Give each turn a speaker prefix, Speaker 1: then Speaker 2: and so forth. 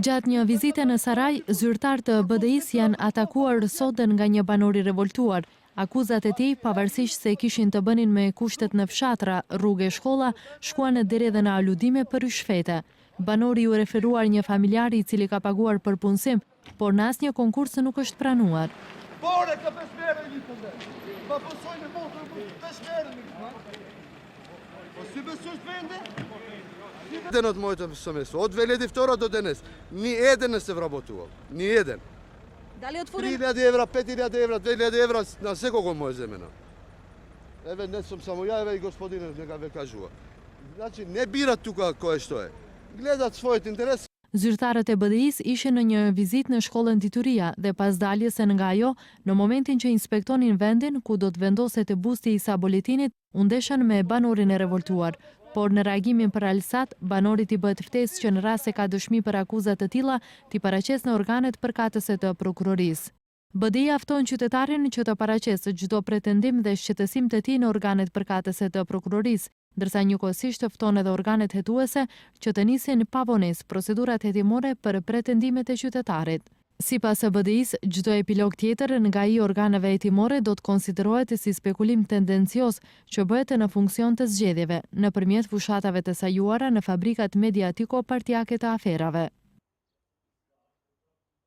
Speaker 1: Gjatë një vizite në Saraj, zyrtar të BDI-s janë atakuar sot nga një banor i revoltuar. Akuzat e tij, pavarësisht se kishin të bënin me kushtet në fshatra, rrugë e shkolla, shkuan deri edhe në aludime për rishfete. Banori u referuar një familjar i cili ka paguar për punësim, por në asnjë konkurs nuk është pranuar.
Speaker 2: Pore ka 5 merë një të dhe. Ma pësoj në motor, 5 merë një. Po si besush të vende? Denot mojtë më sëmesu. Od veledi ftora do denes. Një eden nëse vrabotua. Një eden. 3.000 evra, 5.000 evra, 2.000 evra, na se kogo moj zemena. Eve ne sam samo ja, eve i gospodine neka kažua. Znači, ne birat tu koje što je. Gledat svojit interes.
Speaker 1: Zyrtarët e BDI-s ishin në një vizitë në shkollën Dituria dhe pas daljes nga ajo, në momentin që inspektonin vendin ku do të vendoset busti i Isa Boletinit, u ndeshën me banorin e revoltuar. Por në reagimin për Alsat, banorit i bëhet ftesë që në rast se ka dëshmi për akuzat të tilla, t'i paraqes në organet përkatëse të prokurorisë. BDI afton qytetarin që të paraqesë çdo pretendim dhe shqetësim të tij në organet përkatëse të prokurorisë, ndërsa njëkohësisht fton edhe organet hetuese që të nisin pavonesë procedurat hetimore për pretendimet e qytetarit. Sipas BDI-s, çdo epilog tjetër nga ai organeve hetimore do të konsiderohet si spekulim tendencios që bëhet në funksion të zgjedhjeve nëpërmjet fushatave të sajuara në fabrikat mediatiko-partijake të aferave.